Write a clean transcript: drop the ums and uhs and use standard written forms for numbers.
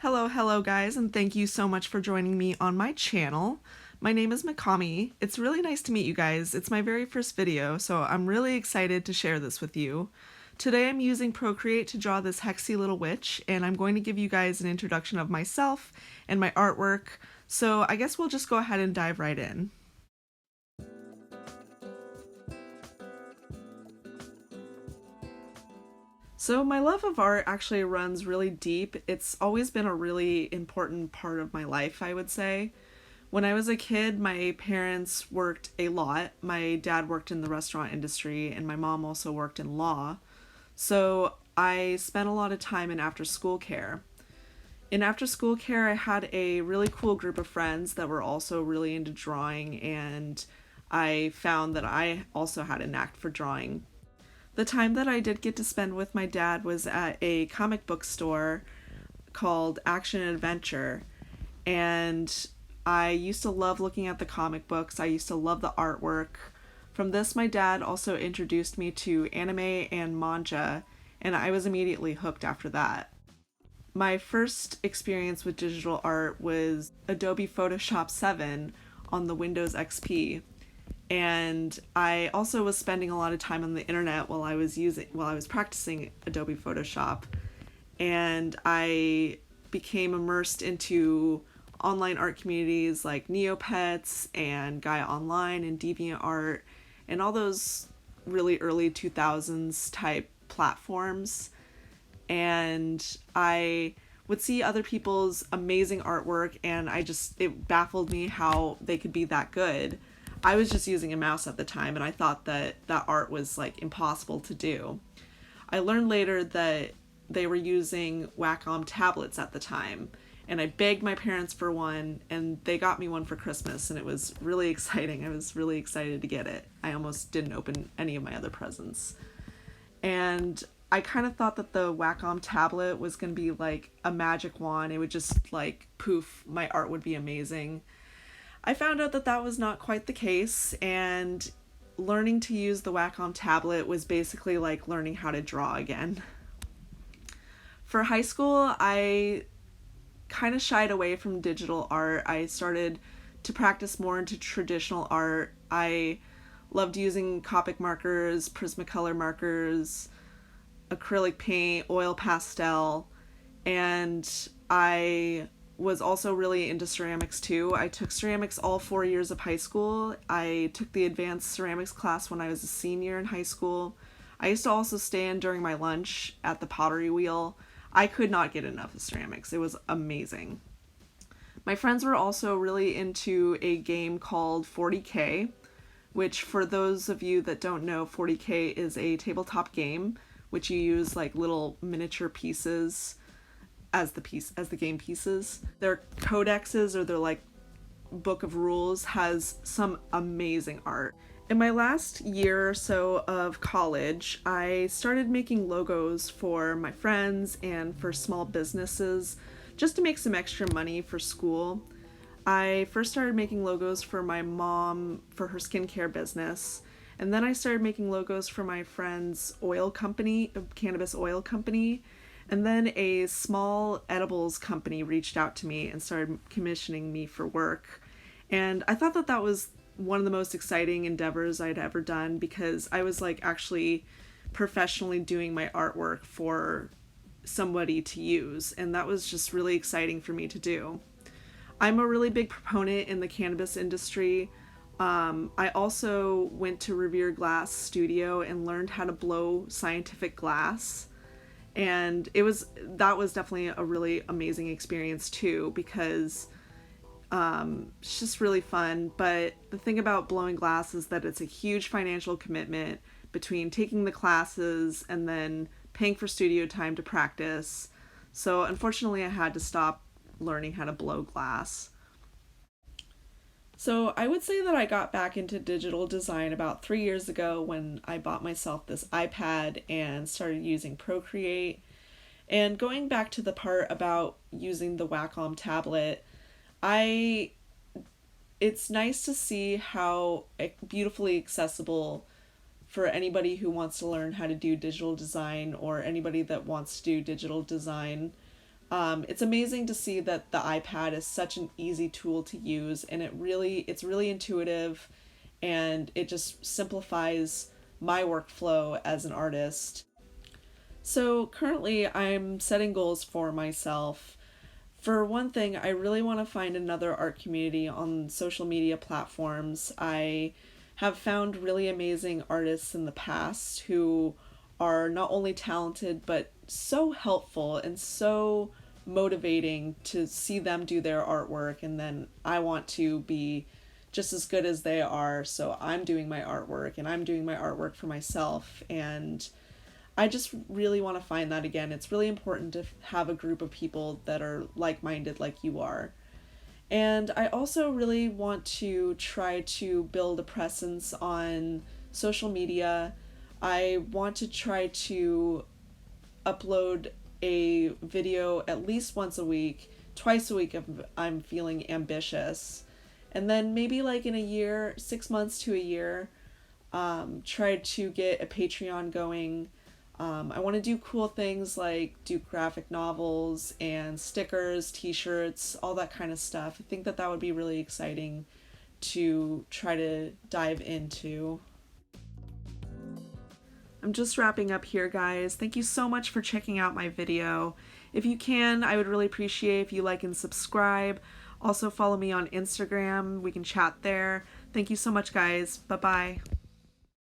Hello guys, and thank you so much for joining me on my channel. My name is Mikami. It's really nice to meet you guys. It's my very first video, so I'm really excited to share this with you. Today I'm using Procreate to draw this hexy little witch, and I'm going to give you guys an introduction of myself and my artwork, so I guess we'll just go ahead and dive right in. So my love of art actually runs really deep. It's always been a really important part of my life, I would say. When I was a kid, my parents worked a lot. My dad worked in the restaurant industry and my mom also worked in law. So I spent a lot of time in after school care. In after school care, I had a really cool group of friends that were also really into drawing, and I found that I also had a knack for drawing. The time that I did get to spend with my dad was at a comic book store called Action and Adventure, and I used to love looking at the comic books. I used to love the artwork. From this, my dad also introduced me to anime and manga, and I was immediately hooked after that. My first experience with digital art was Adobe Photoshop 7 on the Windows XP. And I also was spending a lot of time on the internet while I was practicing Adobe Photoshop, and I became immersed into online art communities like Neopets and Gaia Online and DeviantArt and all those really early 2000s type platforms. And I would see other people's amazing artwork, and it baffled me how they could be that good. I was just using a mouse at the time, and I thought that art was like impossible to do. I learned later that they were using Wacom tablets at the time, and I begged my parents for one, and they got me one for Christmas, and it was really exciting. I was really excited to get it. I almost didn't open any of my other presents. And I kind of thought that the Wacom tablet was going to be like a magic wand. It would just like poof, my art would be amazing. I found out that was not quite the case, and learning to use the Wacom tablet was basically like learning how to draw again. For high school, I kind of shied away from digital art. I started to practice more into traditional art. I loved using Copic markers, Prismacolor markers, acrylic paint, oil pastel, and I was also really into ceramics too. I took ceramics all 4 years of high school. I took the advanced ceramics class when I was a senior in high school. I used to also stand during my lunch at the pottery wheel. I could not get enough of ceramics. It was amazing. My friends were also really into a game called 40K, which for those of you that don't know, 40K is a tabletop game which you use like little miniature pieces as the game pieces. Their codexes, or their like book of rules, has some amazing art. In my last year or so of college, I started making logos for my friends and for small businesses just to make some extra money for school. I first started making logos for my mom for her skincare business, and then I started making logos for my friend's oil company, cannabis oil company. And then a small edibles company reached out to me and started commissioning me for work. And I thought that was one of the most exciting endeavors I'd ever done, because I was like actually professionally doing my artwork for somebody to use. And that was just really exciting for me to do. I'm a really big proponent in the cannabis industry. I also went to Revere Glass Studio and learned how to blow scientific glass. And that was definitely a really amazing experience too, because it's just really fun. But the thing about blowing glass is that it's a huge financial commitment between taking the classes and then paying for studio time to practice. So unfortunately I had to stop learning how to blow glass. So I would say that I got back into digital design about 3 years ago when I bought myself this iPad and started using Procreate. And going back to the part about using the Wacom tablet, it's nice to see how beautifully accessible for anybody who wants to learn how to do digital design, or anybody that wants to do digital design It's amazing to see that the iPad is such an easy tool to use, and it's really intuitive, and it just simplifies my workflow as an artist. So currently I'm setting goals for myself. For one thing, I really want to find another art community on social media platforms. I have found really amazing artists in the past who are not only talented but so helpful and so motivating to see them do their artwork, and then I want to be just as good as they are, so I'm doing my artwork and I'm doing my artwork for myself, and I just really want to find that again. It's really important to have a group of people that are like minded like you are. And I also really want to try to build a presence on social media. I want to try to upload a video at least once a week, twice a week if I'm feeling ambitious. And then maybe like in a year, 6 months to a year, try to get a Patreon going. I want to do cool things like do graphic novels and stickers, t-shirts, all that kind of stuff. I think that that would be really exciting to try to dive into. I'm just wrapping up here, guys. Thank you so much for checking out my video. If you can, I would really appreciate if you like and subscribe. Also follow me on Instagram. We can chat there. Thank you so much, guys. Bye-bye.